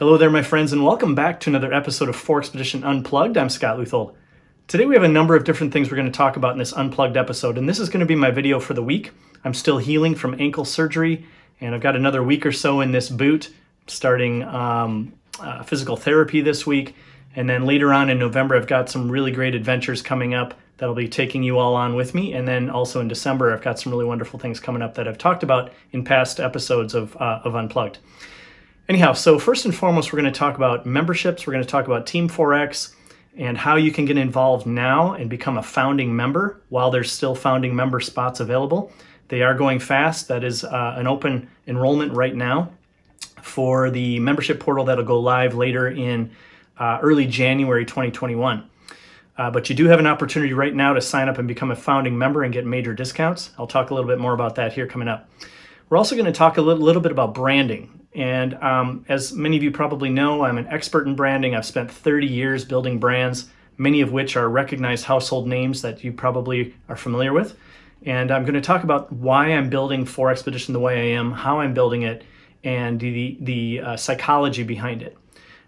Hello there, my friends, and welcome back to another episode of 4XPEDITION Unplugged. I'm Scott Leuthold. Today we have a number of different things we're going to talk about in this Unplugged episode, and this is going to be my video for the week. I'm still healing from ankle surgery, and I've got another week or so in this boot, starting physical therapy this week, and then later on in November I've got some really great adventures coming up that I'll be taking you all on with me, and then also in December I've got some really wonderful things coming up that I've talked about in past episodes of Unplugged. Anyhow, so first and foremost, we're going to talk about memberships. We're going to talk about Team 4X and how you can get involved now and become a founding member while there's still founding member spots available. They are going fast. That is an open enrollment right now for the membership portal that'll go live later in early January 2021. But you do have an opportunity right now to sign up and become a founding member and get major discounts. I'll talk a little bit more about that here coming up. We're also going to talk a little bit about branding. And as many of you probably know, I'm an expert in branding. I've spent 30 years building brands, many of which are recognized household names that you probably are familiar with. And I'm going to talk about why I'm building 4XPEDITION the way I am, how I'm building it, and the psychology behind it.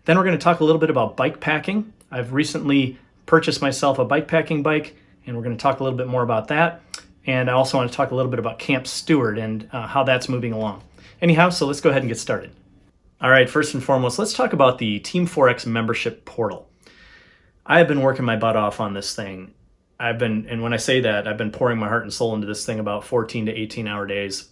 Then we're going to talk a little bit about bike packing. I've recently purchased myself a bikepacking bike, and we're going to talk a little bit more about that. And I also want to talk a little bit about Camp Steward and how that's moving along. Anyhow, so let's go ahead and get started. All right, first and foremost, let's talk about the Team 4X membership portal. I have been working my butt off on this thing. And when I say that, I've been pouring my heart and soul into this thing about 14 to 18 hour days,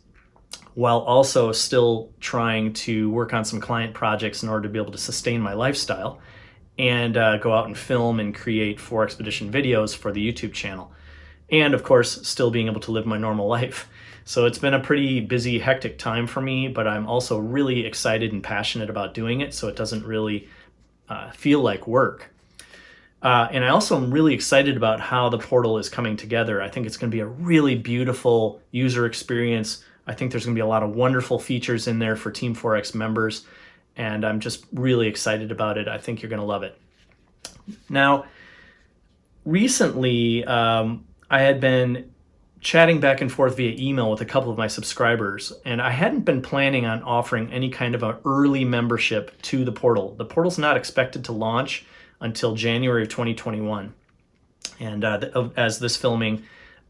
while also still trying to work on some client projects in order to be able to sustain my lifestyle and go out and film and create 4XPEDITION videos for the YouTube channel. And of course, still being able to live my normal life. So it's been a pretty busy, hectic time for me, but I'm also really excited and passionate about doing it, so it doesn't really feel like work. And I also am really excited about how the portal is coming together. I think it's going to be a really beautiful user experience. I think there's going to be a lot of wonderful features in there for Team 4X members, and I'm just really excited about it. I think you're going to love it. Now, recently, I had been chatting back and forth via email with a couple of my subscribers, and I hadn't been planning on offering any kind of an early membership to the portal. The portal's not expected to launch until January of 2021, and as this filming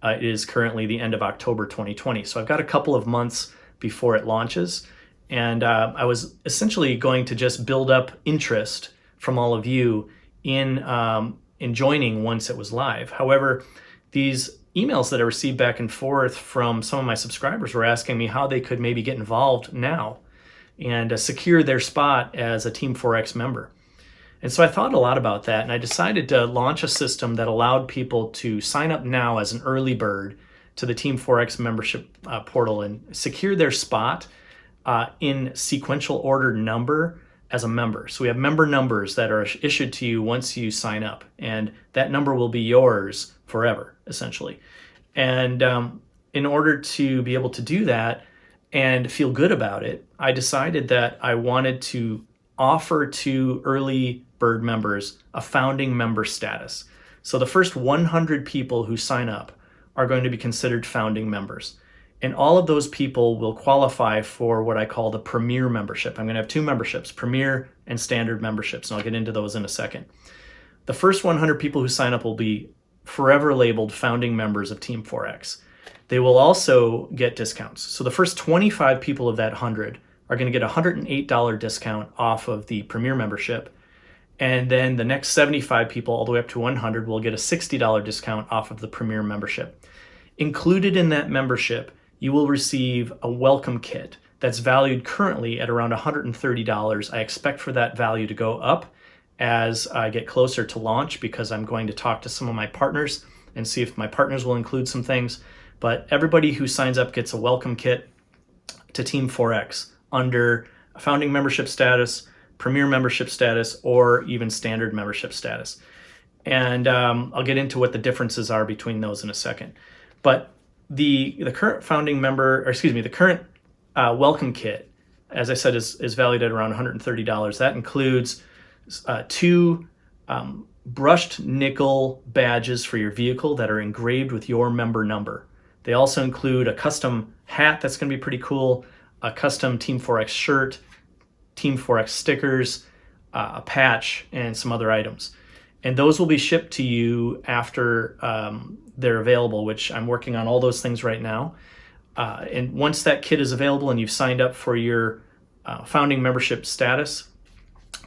is currently the end of October 2020. So I've got a couple of months before it launches, and I was essentially going to just build up interest from all of you in joining once it was live. However, these emails that I received back and forth from some of my subscribers were asking me how they could maybe get involved now and secure their spot as a Team 4X member. And so I thought a lot about that, and I decided to launch a system that allowed people to sign up now as an early bird to the Team 4X membership portal and secure their spot in sequential order number as a member. So we have member numbers that are issued to you once you sign up, and that number will be yours forever, essentially. And in order to be able to do that and feel good about it, I decided that I wanted to offer to early bird members a founding member status. So the first 100 people who sign up are going to be considered founding members. And all of those people will qualify for what I call the Premier membership. I'm going to have two memberships, Premier and Standard memberships, and I'll get into those in a second. The first 100 people who sign up will be forever labeled founding members of Team 4X. They will also get discounts. So the first 25 people of that 100 are going to get a $108 discount off of the Premier membership. And then the next 75 people, all the way up to 100, will get a $60 discount off of the Premier membership. Included in that membership, you will receive a welcome kit that's valued currently at around $130. I expect for that value to go up as I get closer to launch, because I'm going to talk to some of my partners and see if my partners will include some things. But everybody who signs up gets a welcome kit to Team 4X under a founding membership status, Premier membership status, or even Standard membership status. And I'll get into what the differences are between those in a second. But the current founding member, or excuse me, the current welcome kit, as I said, is valued at around $130. That includes two brushed nickel badges for your vehicle that are engraved with your member number. They also include a custom hat that's going to be pretty cool, a custom Team 4X shirt, Team 4X stickers, a patch, and some other items. And those will be shipped to you after they're available, which I'm working on all those things right now. And once that kit is available and you've signed up for your founding membership status,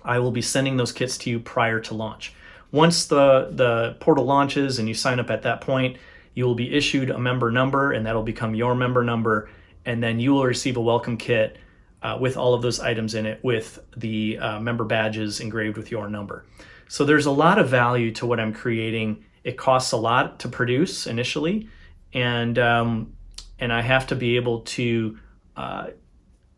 I will be sending those kits to you prior to launch. Once the portal launches and you sign up at that point, you will be issued a member number, and that'll become your member number. And then you will receive a welcome kit with all of those items in it, with the member badges engraved with your number. So there's a lot of value to what I'm creating. It costs a lot to produce initially, and I have to be able to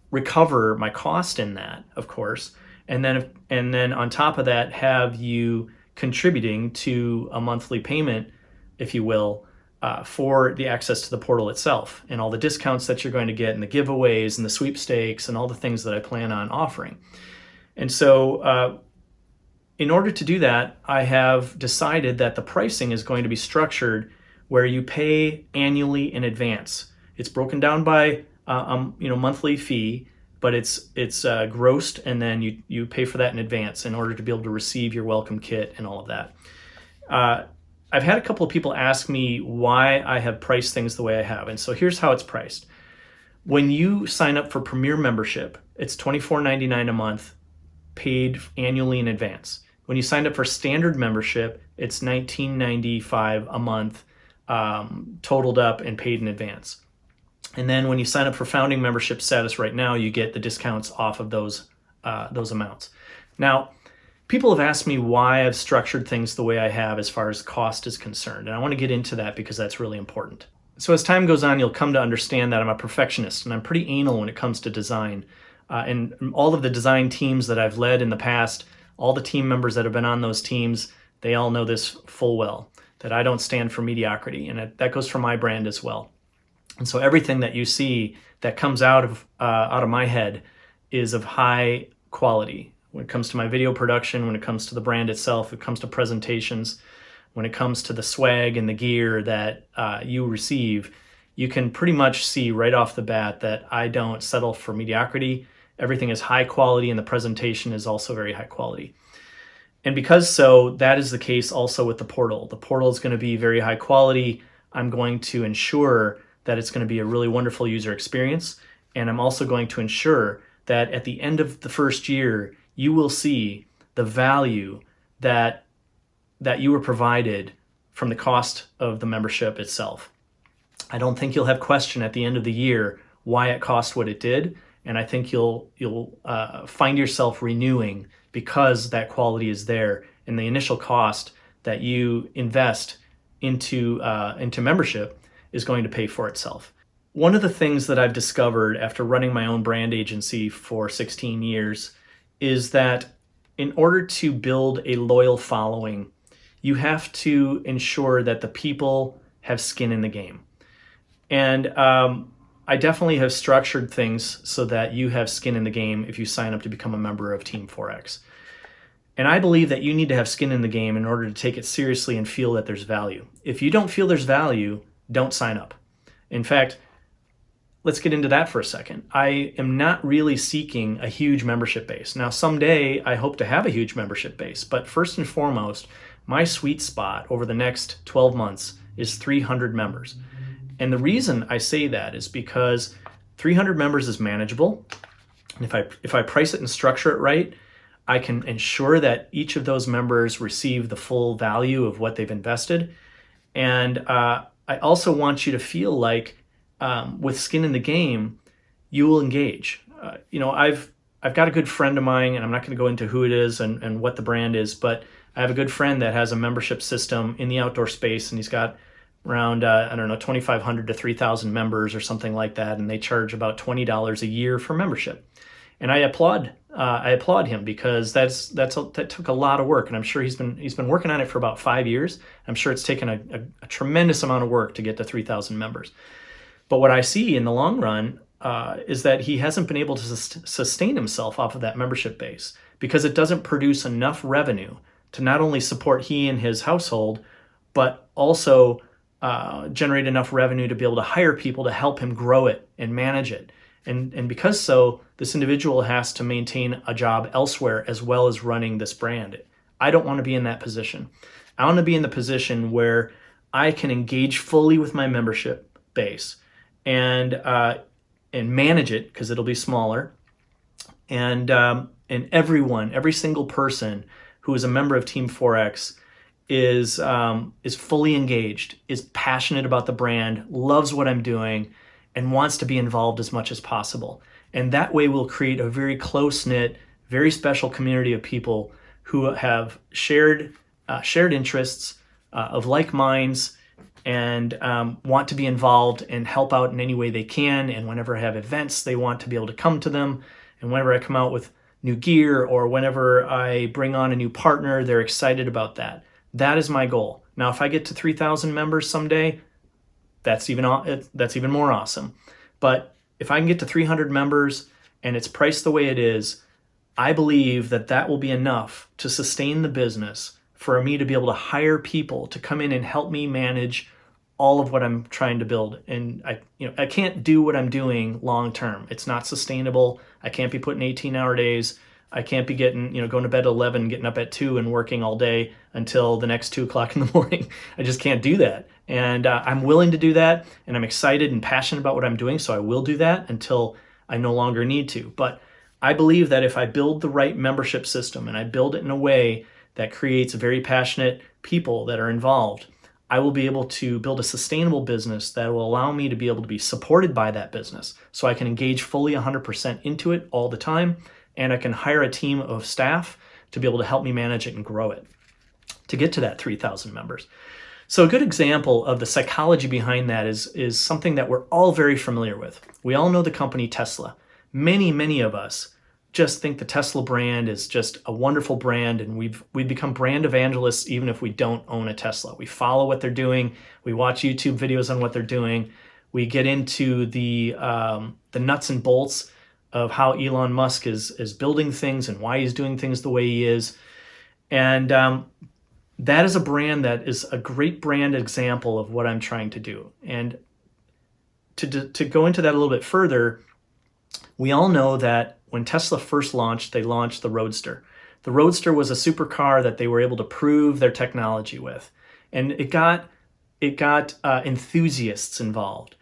recover my cost in that, of course, and then on top of that, have you contributing to a monthly payment, if you will, for the access to the portal itself and all the discounts that you're going to get and the giveaways and the sweepstakes and all the things that I plan on offering. And so in order to do that, I have decided that the pricing is going to be structured where you pay annually in advance. It's broken down by monthly fee, but it's grossed, and then you pay for that in advance in order to be able to receive your welcome kit and all of that. I've had a couple of people ask me why I have priced things the way I have, and so here's how it's priced. When you sign up for Premier membership, it's $24.99 a month, paid annually in advance. When you sign up for Standard membership, it's $19.95 a month, totaled up and paid in advance. And then when you sign up for Founding membership status right now, you get the discounts off of those amounts. Now, people have asked me why I've structured things the way I have as far as cost is concerned, and I want to get into that because that's really important. So as time goes on, you'll come to understand that I'm a perfectionist, and I'm pretty anal when it comes to design. And all of the design teams that I've led in the past, all the team members that have been on those teams, they all know this full well, that I don't stand for mediocrity, and that goes for my brand as well. And so everything that you see that comes out of my head is of high quality. When it comes to my video production, when it comes to the brand itself, when it comes to presentations, when it comes to the swag and the gear that you receive, you can pretty much see right off the bat that I don't settle for mediocrity. Everything is high quality, and the presentation is also very high quality. And because that is the case also with the portal. The portal is going to be very high quality. I'm going to ensure that it's going to be a really wonderful user experience. And I'm also going to ensure that at the end of the first year, you will see the value that you were provided from the cost of the membership itself. I don't think you'll have question at the end of the year why it cost what it did. And I think you'll find yourself renewing because that quality is there, and the initial cost that you invest into membership is going to pay for itself. One of the things that I've discovered after running my own brand agency for 16 years is that in order to build a loyal following, you have to ensure that the people have skin in the game. And I definitely have structured things so that you have skin in the game if you sign up to become a member of Team 4X. And I believe that you need to have skin in the game in order to take it seriously and feel that there's value. If you don't feel there's value, don't sign up. In fact, let's get into that for a second. I am not really seeking a huge membership base. Now, someday I hope to have a huge membership base, but first and foremost, my sweet spot over the next 12 months is 300 members. And the reason I say that is because 300 members is manageable. And if I price it and structure it right, I can ensure that each of those members receive the full value of what they've invested. And I also want you to feel like with skin in the game, you will engage. I've got a good friend of mine, and I'm not going to go into who it is and what the brand is, but I have a good friend that has a membership system in the outdoor space, and he's got around 2,500 to 3,000 members or something like that, and they charge about $20 a year for membership. And I applaud him because that took a lot of work, and I'm sure he's been working on it for about 5 years. I'm sure it's taken a tremendous amount of work to get to 3,000 members. But what I see in the long run is that he hasn't been able to sustain himself off of that membership base because it doesn't produce enough revenue to not only support he and his household, but also generate enough revenue to be able to hire people to help him grow it and manage it. And because so, this individual has to maintain a job elsewhere as well as running this brand. I don't want to be in that position. I want to be in the position where I can engage fully with my membership base and manage it, because it'll be smaller. And everyone, every single person who is a member of Team 4X is fully engaged, is passionate about the brand, loves what I'm doing, and wants to be involved as much as possible. And that way we'll create a very close-knit, very special community of people who have shared interests, of like minds, and want to be involved and help out in any way they can. And whenever I have events, they want to be able to come to them. And whenever I come out with new gear, or whenever I bring on a new partner, they're excited about that. That is my goal. Now, if I get to 3,000 members someday, that's even more awesome. But if I can get to 300 members and it's priced the way it is, I believe that that will be enough to sustain the business for me to be able to hire people to come in and help me manage all of what I'm trying to build. And I can't do what I'm doing long term. It's not sustainable. I can't be putting 18-hour days. I can't be going to bed at 11, getting up at 2 and working all day until the next 2 o'clock in the morning. I just can't do that. And I'm willing to do that, and I'm excited and passionate about what I'm doing, so I will do that until I no longer need to. But I believe that if I build the right membership system and I build it in a way that creates very passionate people that are involved, I will be able to build a sustainable business that will allow me to be able to be supported by that business, so I can engage fully 100% into it all the time, and I can hire a team of staff to be able to help me manage it and grow it to get to that 3,000 members. So a good example of the psychology behind that is something that we're all very familiar with. We all know the company Tesla. Many of us just think the Tesla brand is just a wonderful brand, and we've become brand evangelists even if we don't own a Tesla. We follow what they're doing. We watch YouTube videos on what they're doing. We get into the nuts and bolts of how Elon Musk is building things and why he's doing things the way he is. And that is a brand that is a great brand example of what I'm trying to do. And to go into that a little bit further, we all know that when Tesla first launched, they launched the Roadster. The Roadster was a supercar that they were able to prove their technology with. And it got enthusiasts involved.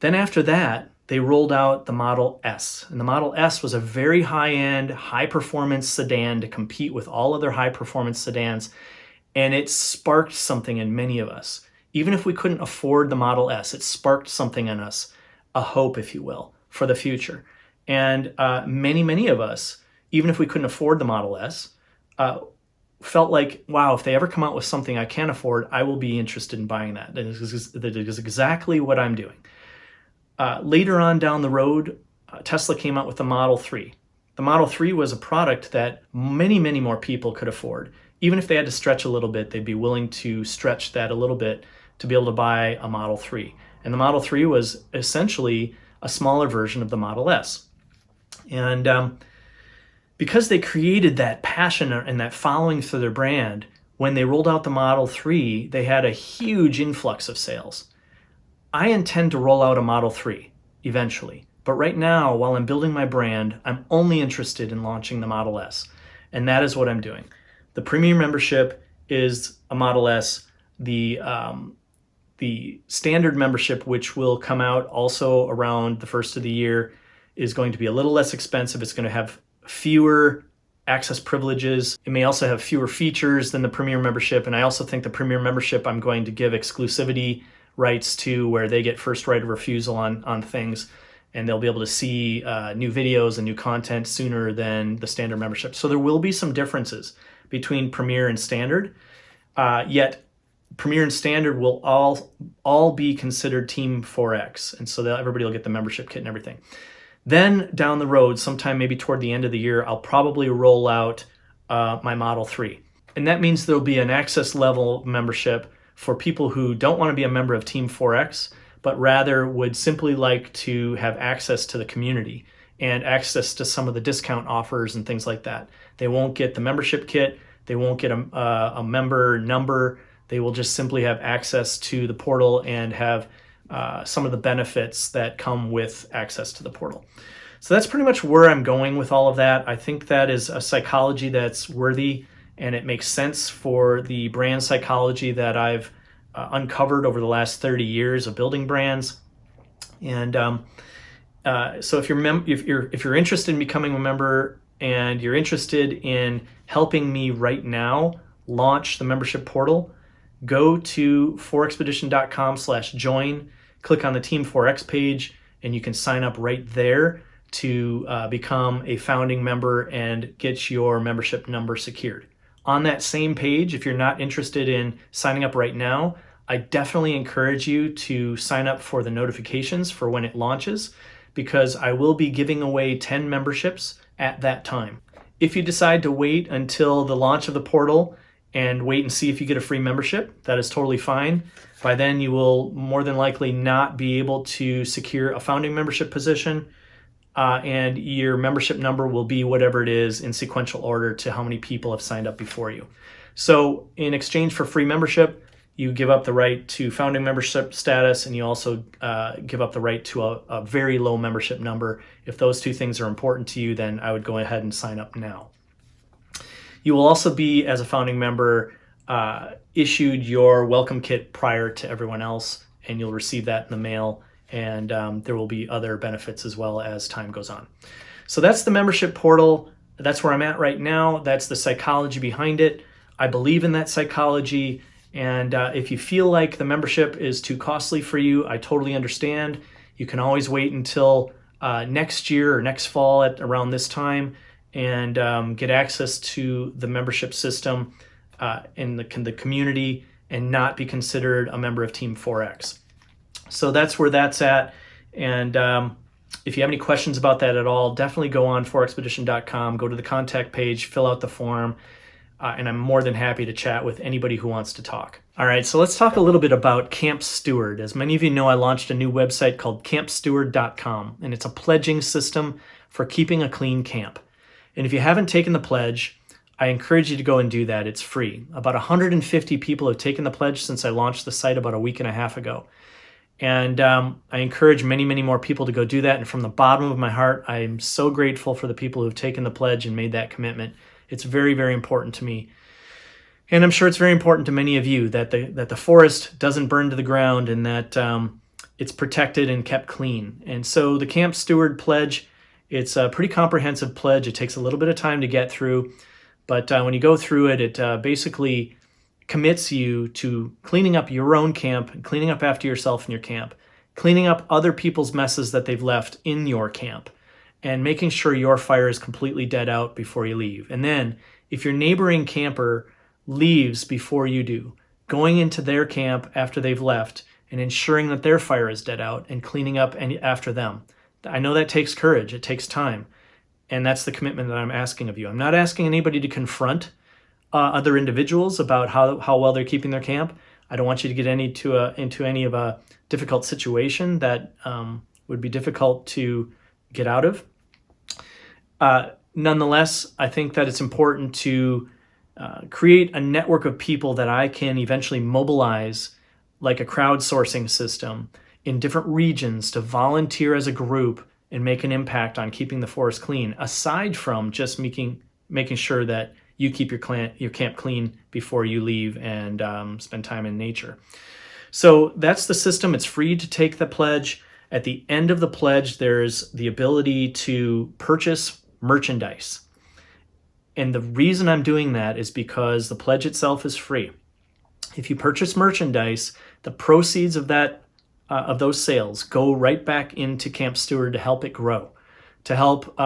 Then after that, they rolled out the Model S. And the Model S was a very high-end, high-performance sedan to compete with all other high-performance sedans. And it sparked something in many of us. Even if we couldn't afford the Model S, it sparked something in us, a hope, if you will, for the future. And many of us, even if we couldn't afford the Model S, felt like, wow, if they ever come out with something I can't afford, I will be interested in buying that. That is exactly what I'm doing. Later on down the road, Tesla came out with the Model 3. The Model 3 was a product that many more people could afford. Even if they had to stretch a little bit, they'd be willing to stretch that a little bit to be able to buy a Model 3. And the Model 3 was essentially a smaller version of the Model S. And because they created that passion and that following for their brand, when they rolled out the Model 3, they had a huge influx of sales. I intend to roll out a Model 3 eventually. But right now, while I'm building my brand, I'm only interested in launching the Model S. And that is what I'm doing. The premium membership is a Model S. The standard membership, which will come out also around the first of the year, is going to be a little less expensive. It's going to have fewer access privileges. It may also have fewer features than the premium membership. And I also think the premium membership, I'm going to give exclusivity rights to, where they get first right of refusal on things. And they'll be able to see new videos and new content sooner than the standard membership. So there will be some differences between Premier and Standard, yet Premier and Standard will all be considered Team 4X, and so that everybody will get the membership kit and everything. Then down the road, sometime maybe toward the end of the year, I'll probably roll out my Model 3. And that means there'll be an access level membership for people who don't want to be a member of Team 4X, but rather would simply like to have access to the community and access to some of the discount offers and things like that. They won't get the membership kit. They won't get a member number. They will just simply have access to the portal and have some of the benefits that come with access to the portal. So that's pretty much where I'm going with all of that. I think that is a psychology that's worthy, and it makes sense for the brand psychology that I've uncovered over the last 30 years of building brands. And so if you're interested in becoming a member and you're interested in helping me right now launch the membership portal, go to 4expedition.com/join, click on the Team 4X page, and you can sign up right there to become a founding member and get your membership number secured. On that same page, if you're not interested in signing up right now, I definitely encourage you to sign up for the notifications for when it launches, because I will be giving away 10 memberships at that time. If you decide to wait until the launch of the portal and wait and see if you get a free membership, that is totally fine. By then, you will more than likely not be able to secure a founding membership position, and your membership number will be whatever it is in sequential order to how many people have signed up before you. So in exchange for free membership, you give up the right to founding membership status, and you also give up the right to a very low membership number. If those two things are important to you, then I would go ahead and sign up now. You will also be, as a founding member, issued your welcome kit prior to everyone else, and you'll receive that in the mail, and there will be other benefits as well as time goes on. So that's the membership portal. That's where I'm at right now. That's the psychology behind it. I believe in that psychology, and if you feel like the membership is too costly for you, I totally understand. You can always wait until next year or next fall at around this time and get access to the membership system in the community and not be considered a member of Team 4X. So that's where that's at. And if you have any questions about that at all, definitely go on 4expedition.com, go to the contact page, fill out the form, and I'm more than happy to chat with anybody who wants to talk. All right, so let's talk a little bit about Camp Steward. As many of you know, I launched a new website called campsteward.com, and it's a pledging system for keeping a clean camp. And if you haven't taken the pledge, I encourage you to go and do that. It's free. About 150 people have taken the pledge since I launched the site about a week and a half ago. And I encourage many, many more people to go do that. And from the bottom of my heart, I'm so grateful for the people who have taken the pledge and made that commitment. It's very, very important to me. And I'm sure it's very important to many of you that the forest doesn't burn to the ground and that it's protected and kept clean. And so the Camp Steward pledge, it's a pretty comprehensive pledge. It takes a little bit of time to get through. But when you go through it, it basically commits you to cleaning up your own camp, and cleaning up after yourself in your camp, cleaning up other people's messes that they've left in your camp, and making sure your fire is completely dead out before you leave. And then if your neighboring camper leaves before you do, going into their camp after they've left and ensuring that their fire is dead out and cleaning up after them. I know that takes courage, it takes time, and that's the commitment that I'm asking of you. I'm not asking anybody to confront other individuals about how well they're keeping their camp. I don't want you to get into any of a difficult situation that would be difficult to get out of. Nonetheless, I think that it's important to create a network of people that I can eventually mobilize, like a crowdsourcing system, in different regions to volunteer as a group and make an impact on keeping the forest clean, aside from just making sure that you keep your camp clean before you leave and spend time in nature. So that's the system. It's free to take the pledge. At the end of the pledge, there's the ability to purchase merchandise. And the reason I'm doing that is because the pledge itself is free. If you purchase merchandise, the proceeds of those sales go right back into Camp Steward to help it grow, to help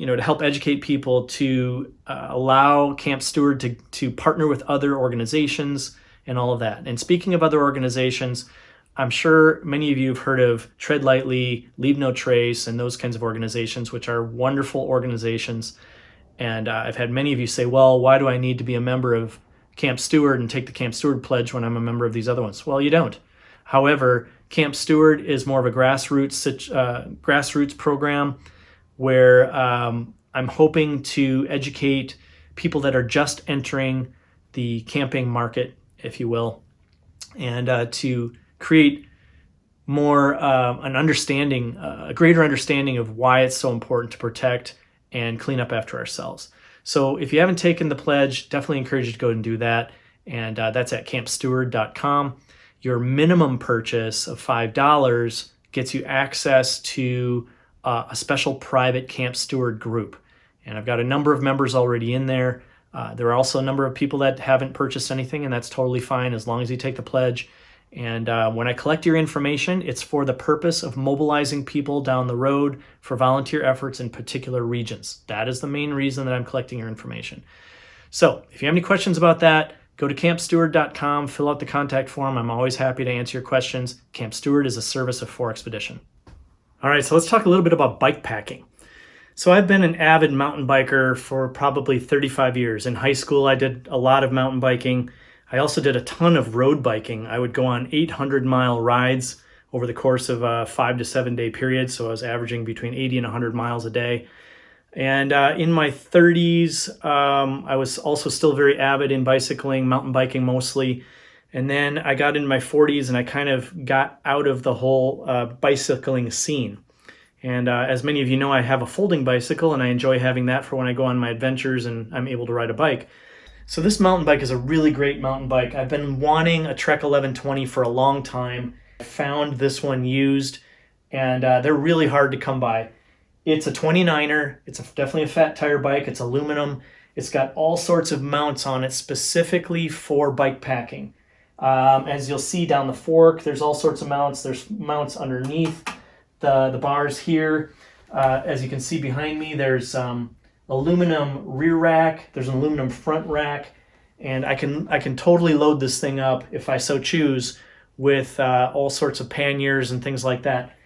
to help educate people, to allow Camp Steward to partner with other organizations and all of that. And speaking of other organizations, I'm sure many of you have heard of Tread Lightly, Leave No Trace, and those kinds of organizations, which are wonderful organizations. And I've had many of you say, well, why do I need to be a member of Camp Steward and take the Camp Steward pledge when I'm a member of these other ones? Well, you don't. However, Camp Steward is more of a grassroots program where I'm hoping to educate people that are just entering the camping market, if you will, and to create more a greater understanding of why it's so important to protect and clean up after ourselves. So if you haven't taken the pledge, definitely encourage you to go and do that. And that's at campsteward.com. Your minimum purchase of $5 gets you access to a special private Camp Steward group. And I've got a number of members already in there. There are also a number of people that haven't purchased anything, and that's totally fine as long as you take the pledge. And when I collect your information, it's for the purpose of mobilizing people down the road for volunteer efforts in particular regions. That is the main reason that I'm collecting your information. So if you have any questions about that, go to campsteward.com, fill out the contact form. I'm always happy to answer your questions. Camp Steward is a service of 4XPEDITION. All right, so let's talk a little bit about bike packing. So I've been an avid mountain biker for probably 35 years. In high school, I did a lot of mountain biking. I also did a ton of road biking. I would go on 800-mile rides over the course of a 5 to 7 day period. So I was averaging between 80 and 100 miles a day. And in my 30s, I was also still very avid in bicycling, mountain biking mostly. And then I got into my 40s and I kind of got out of the whole bicycling scene. And as many of you know, I have a folding bicycle and I enjoy having that for when I go on my adventures and I'm able to ride a bike. So this mountain bike is a really great mountain bike. I've been wanting a Trek 1120 for a long time. I found this one used and they're really hard to come by. It's a 29er. It's definitely a fat tire bike. It's aluminum. It's got all sorts of mounts on it specifically for bike packing. As you'll see down the fork, there's all sorts of mounts. There's mounts underneath the bars here. As you can see behind me, there's aluminum rear rack. There's an aluminum front rack. And I can totally load this thing up if I so choose with all sorts of panniers and things like that.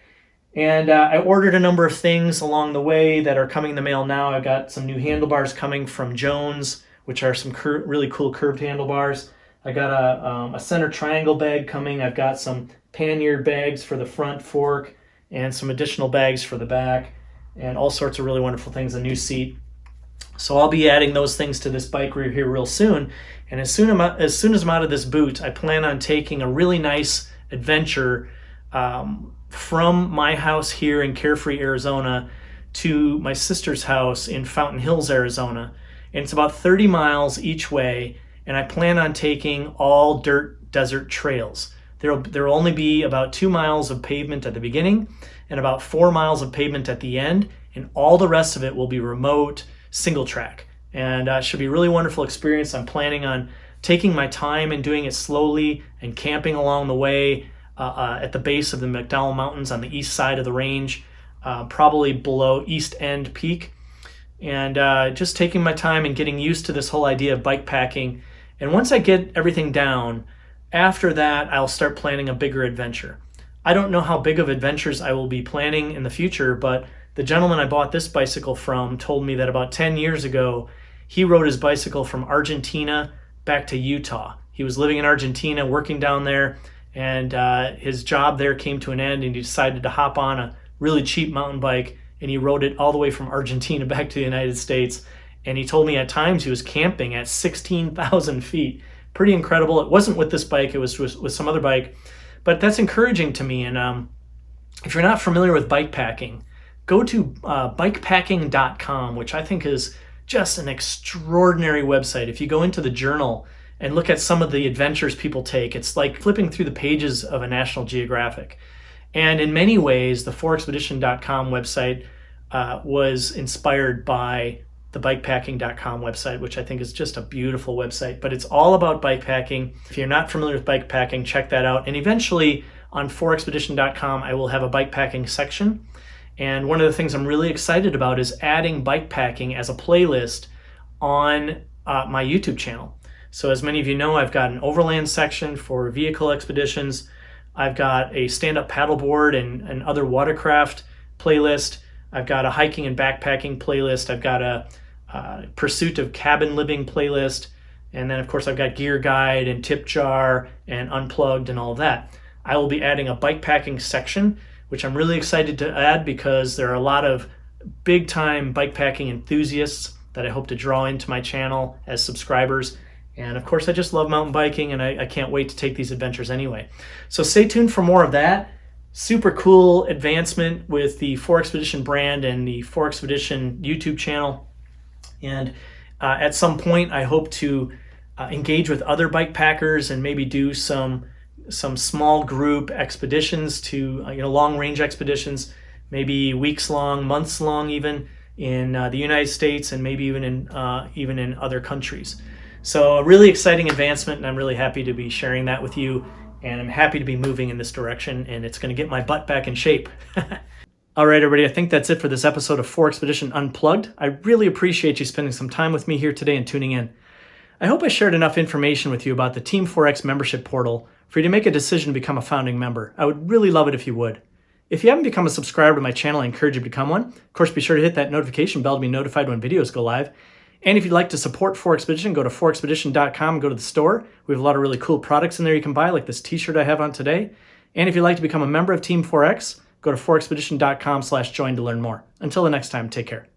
And I ordered a number of things along the way that are coming in the mail now. I've got some new handlebars coming from Jones, which are some really cool curved handlebars. I got a center triangle bag coming. I've got some pannier bags for the front fork and some additional bags for the back and all sorts of really wonderful things, a new seat. So I'll be adding those things to this bike here real soon. And as soon as I'm out of this boot, I plan on taking a really nice adventure from my house here in Carefree, Arizona, to my sister's house in Fountain Hills, Arizona. And it's about 30 miles each way, and I plan on taking all dirt desert trails. There will only be about 2 miles of pavement at the beginning and about 4 miles of pavement at the end, and all the rest of it will be remote, single track. And it should be a really wonderful experience. I'm planning on taking my time and doing it slowly and camping along the way at the base of the McDowell Mountains on the east side of the range, probably below East End Peak. And just taking my time and getting used to this whole idea of bike packing. And once I get everything down, after that, I'll start planning a bigger adventure. I don't know how big of adventures I will be planning in the future, but the gentleman I bought this bicycle from told me that about 10 years ago, he rode his bicycle from Argentina back to Utah. He was living in Argentina, working down there, and his job there came to an end, and he decided to hop on a really cheap mountain bike, and he rode it all the way from Argentina back to the United States. And he told me at times he was camping at 16,000 feet. Pretty incredible. It wasn't with this bike, it was with some other bike. But that's encouraging to me. And if you're not familiar with bike packing, go to bikepacking.com, which I think is just an extraordinary website. If you go into the journal and look at some of the adventures people take, it's like flipping through the pages of a National Geographic. And in many ways, the 4XPEDITION.com website was inspired by the bikepacking.com website, which I think is just a beautiful website. But it's all about bikepacking. If you're not familiar with bikepacking, check that out. And eventually on 4XPEDITION.com, I will have a bikepacking section. And one of the things I'm really excited about is adding bikepacking as a playlist on my YouTube channel. So as many of you know, I've got an overland section for vehicle expeditions. I've got a stand-up paddleboard and other watercraft playlist. I've got a hiking and backpacking playlist. I've got a pursuit of cabin living playlist. And then, of course, I've got gear guide and tip jar and unplugged and all of that. I will be adding a bikepacking section, which I'm really excited to add because there are a lot of big-time bikepacking enthusiasts that I hope to draw into my channel as subscribers. And of course, I just love mountain biking, and I can't wait to take these adventures anyway. So stay tuned for more of that. Super cool advancement with the 4XPEDITION brand and the 4XPEDITION YouTube channel. And at some point, I hope to engage with other bike packers and maybe do some small group expeditions to long range expeditions, maybe weeks long, months long, even in the United States, and maybe even in other countries. So a really exciting advancement, and I'm really happy to be sharing that with you, and I'm happy to be moving in this direction, and it's going to get my butt back in shape. All right, everybody, I think that's it for this episode of 4XPEDITION Unplugged. I really appreciate you spending some time with me here today and tuning in. I hope I shared enough information with you about the Team 4X membership portal for you to make a decision to become a founding member. I would really love it if you would. If you haven't become a subscriber to my channel, I encourage you to become one. Of course, be sure to hit that notification bell to be notified when videos go live. And if you'd like to support 4XPEDITION, go to 4xpedition.com and go to the store. We have a lot of really cool products in there you can buy, like this t-shirt I have on today. And if you'd like to become a member of Team 4X, go to 4xpedition.com/join to learn more. Until the next time, take care.